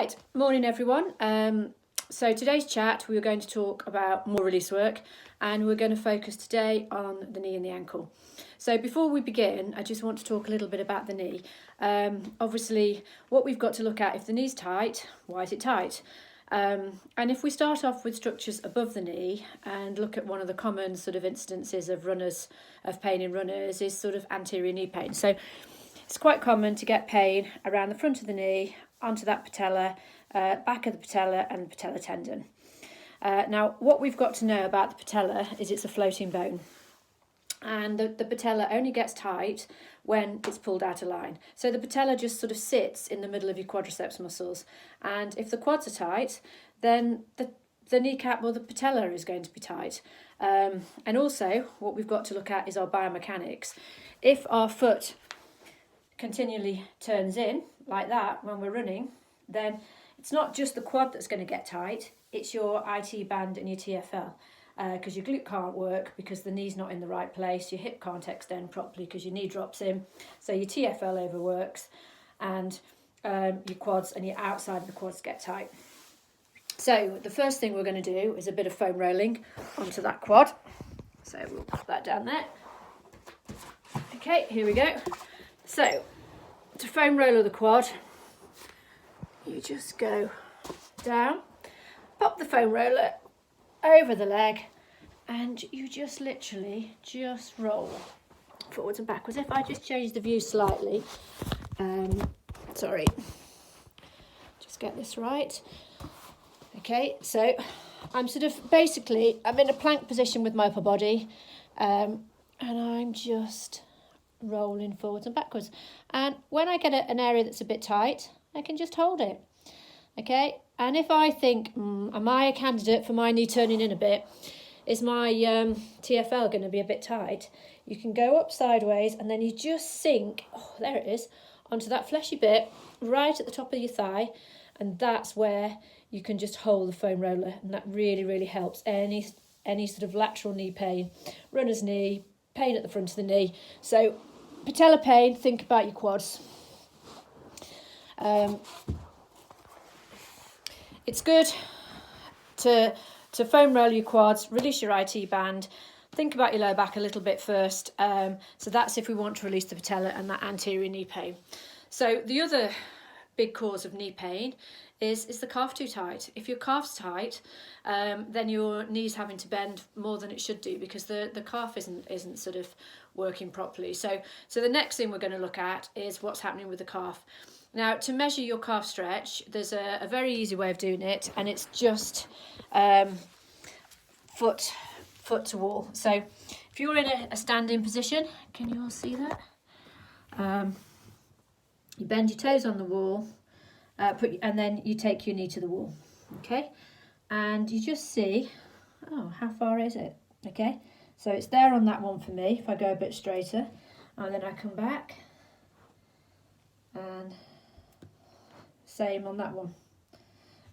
Right, morning everyone. So today's chat we're going to talk about more release work, and we're going to focus today on the knee and the ankle. So before we begin, I just want to talk a little bit about the knee. Obviously, what we've got to look at, if the knee's tight, why is it tight? And if we start off with structures above the knee and look at one of the common sort of instances of pain in runners is sort of anterior knee pain. So it's quite common to get pain around the front of the knee, onto that patella, back of the patella and the patella tendon. Now, what we've got to know about the patella is it's a floating bone. And the patella only gets tight when it's pulled out of line. So the patella just sort of sits in the middle of your quadriceps muscles. And if the quads are tight, then the kneecap or the patella is going to be tight. And also, what we've got to look at is our biomechanics. If our foot continually turns in like that when we're running, then it's not just the quad that's going to get tight, it's your IT band and your TFL, because your glute can't work because the knee's not in the right place, your hip can't extend properly because your knee drops in, so your TFL overworks, and your quads and your outside of the quads get tight. So the first thing we're going to do is a bit of foam rolling onto that quad. So we'll put that down there. Okay, here we go. So, to foam roller the quad, you just go down, pop the foam roller over the leg, and you just literally just roll forwards and backwards. If I just change the view slightly, sorry, just get this right. Okay, so I'm I'm in a plank position with my upper body, and I'm just rolling forwards and backwards, and when I get an area that's a bit tight, I can just hold it. Okay, and if I think, am I a candidate for my knee turning in a bit, is my TFL going to be a bit tight, you can go up sideways and then you just sink, there it is, onto that fleshy bit right at the top of your thigh, and that's where you can just hold the foam roller, and that really helps any sort of lateral knee pain, runner's knee, pain at the front of the knee. So patella pain, think about your quads. It's good to foam roll your quads, release your IT band, think about your lower back a little bit first. So that's if we want to release the patella and that anterior knee pain. So the other big cause of knee pain is the calf too tight. If your calf's tight, then your knee's having to bend more than it should do because the calf isn't sort of working properly. So the next thing we're going to look at is what's happening with the calf. Now, to measure your calf stretch, there's a very easy way of doing it, and it's just foot to wall. So if you're in a standing position, can you all see that? You bend your toes on the wall, and then you take your knee to the wall, okay? And you just see, how far is it? Okay, so it's there on that one for me. If I go a bit straighter, and then I come back, and same on that one.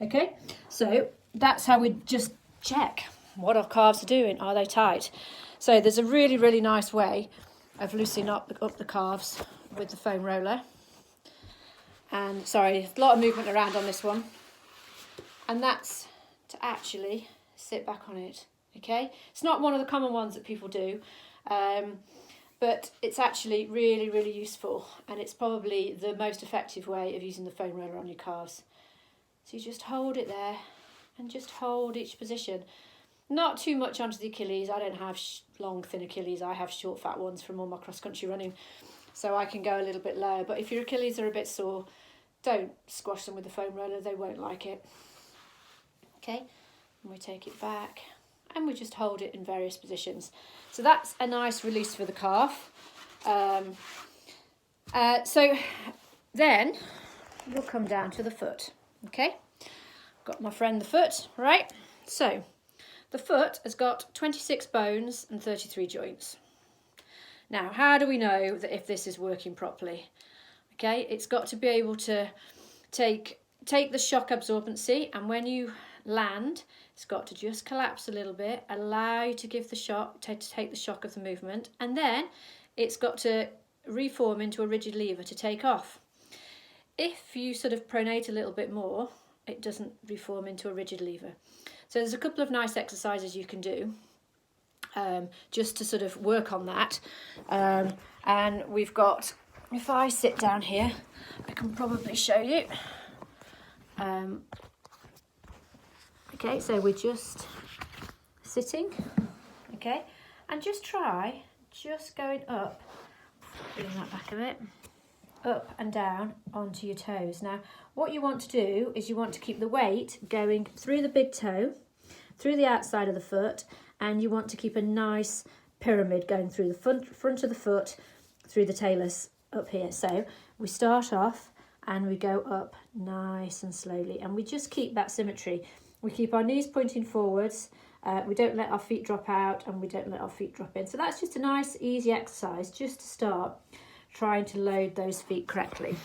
Okay, so that's how we just check what our calves are doing. Are they tight? So there's a really nice way of loosening up the calves with the foam roller. And sorry, a lot of movement around on this one. And that's to actually sit back on it, okay? It's not one of the common ones that people do, but it's actually really useful, and it's probably the most effective way of using the foam roller on your calves. So you just hold it there and just hold each position. Not too much onto the Achilles. I don't have long, thin Achilles. I have short, fat ones from all my cross-country running, so I can go a little bit lower. But if your Achilles are a bit sore, don't squash them with the foam roller. They won't like it. Okay, and we take it back, and we just hold it in various positions. So that's a nice release for the calf. So then we'll come down to the foot. Okay, got my friend the foot, right? So the foot has got 26 bones and 33 joints. Now, how do we know that if this is working properly? Okay, it's got to be able to take the shock absorbency, and when you land, it's got to just collapse a little bit, allow you to give the shock, to take the shock of the movement, and then it's got to reform into a rigid lever to take off. if you sort of pronate a little bit more, it doesn't reform into a rigid lever. So there's a couple of nice exercises you can do just to sort of work on that. And we've got, if I sit down here, I can probably show you. Okay, so we're just sitting, okay, and just try just going up, bring that back a bit, up and down onto your toes. Now, what you want to do is you want to keep the weight going through the big toe, through the outside of the foot, and you want to keep a nice pyramid going through the front of the foot, through the talus up here. So we start off and we go up nice and slowly, and we just keep that symmetry. We keep our knees pointing forwards, we don't let our feet drop out, and we don't let our feet drop in. So that's just a nice easy exercise just to start trying to load those feet correctly.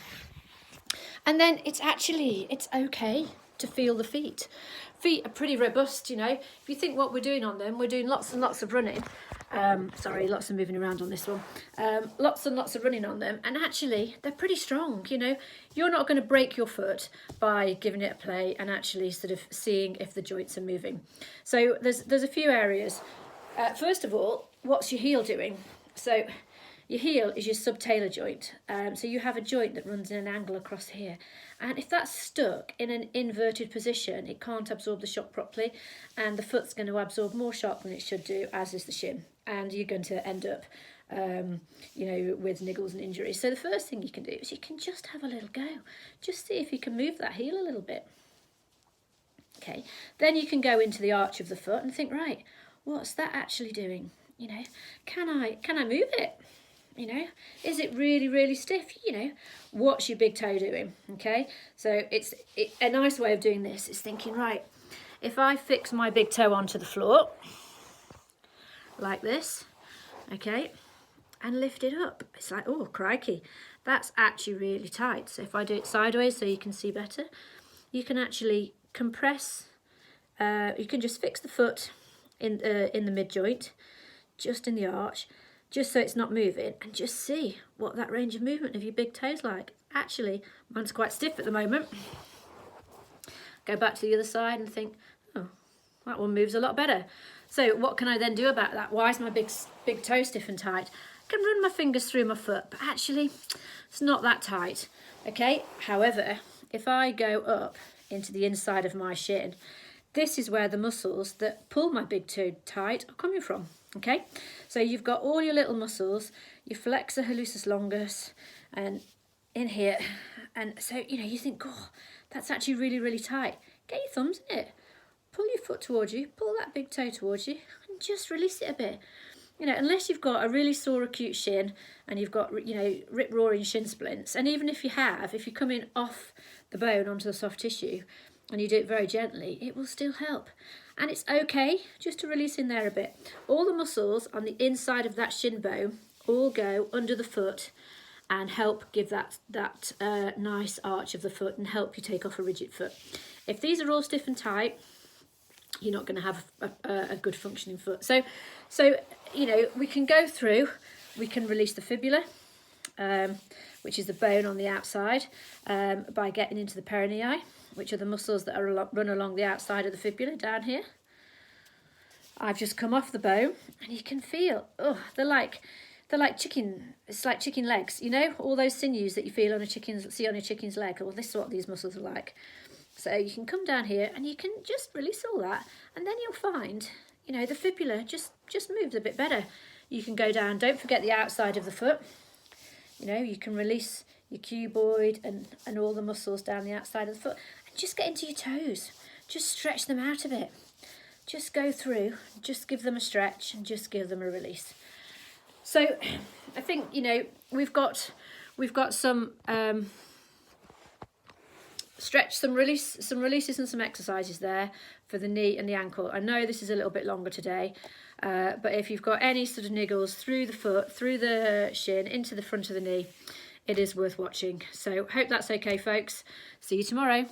And then it's okay to feel the feet. Feet are pretty robust, you know. If you think what we're doing on them, we're doing lots and lots of running. Sorry, lots of moving around on this one. Lots and lots of running on them, and actually they're pretty strong, you know. You're not going to break your foot by giving it a play and actually sort of seeing if the joints are moving. So there's a few areas. First of all, what's your heel doing? So your heel is your subtalar joint. So you have a joint that runs in an angle across here. And if that's stuck in an inverted position, it can't absorb the shock properly, and the foot's going to absorb more shock than it should do, as is the shin. And you're going to end up, you know, with niggles and injuries. So the first thing you can do is you can just have a little go. Just see if you can move that heel a little bit. Okay, then you can go into the arch of the foot and think, right, what's that actually doing? You know, can I move it? You know, is it really, really stiff? You know, what's your big toe doing? Okay, so a nice way of doing this is thinking, right, if I fix my big toe onto the floor like this, okay, and lift it up, it's like, oh, crikey, that's actually really tight. So if I do it sideways so you can see better, you can actually compress, you can just fix the foot in the mid joint, just in the arch, just so it's not moving, and just see what that range of movement of your big toe's like. Actually, mine's quite stiff at the moment. Go back to the other side and think, oh, that one moves a lot better. So what can I then do about that? Why is my big toe stiff and tight? I can run my fingers through my foot, but actually it's not that tight, okay? However, if I go up into the inside of my shin, this is where the muscles that pull my big toe tight are coming from. Okay, so you've got all your little muscles, your flexor hallucis longus, and in here, and so, you know, you think, oh, that's actually really, really tight. Get your thumbs in it, pull your foot towards you, pull that big toe towards you, and just release it a bit. You know, unless you've got a really sore acute shin and you've got, you know, rip-roaring shin splints, and even if you have, if you're coming off the bone onto the soft tissue and you do it very gently, it will still help. And it's okay just to release in there a bit. All the muscles on the inside of that shin bone all go under the foot and help give that nice arch of the foot and help you take off a rigid foot. If these are all stiff and tight, you're not going to have a good functioning foot. So you know, we can go through, we can release the fibula, which is the bone on the outside, by getting into the peronei, which are the muscles that run along the outside of the fibula down here. I've just come off the bone, and you can feel, oh, they're like chicken. It's like chicken legs, you know, all those sinews that you feel on a chicken's leg. Well, this is what these muscles are like. So you can come down here, and you can just release all that, and then you'll find, you know, the fibula just moves a bit better. You can go down. Don't forget the outside of the foot. You know, you can release your cuboid and all the muscles down the outside of the foot. And just get into your toes. Just stretch them out a bit. Just go through, just give them a stretch and just give them a release. So I think, you know, we've got some stretch, some releases and some exercises there for the knee and the ankle. I know this is a little bit longer today, but if you've got any sort of niggles through the foot, through the shin, into the front of the knee, it is worth watching. So hope that's okay, folks. See you tomorrow.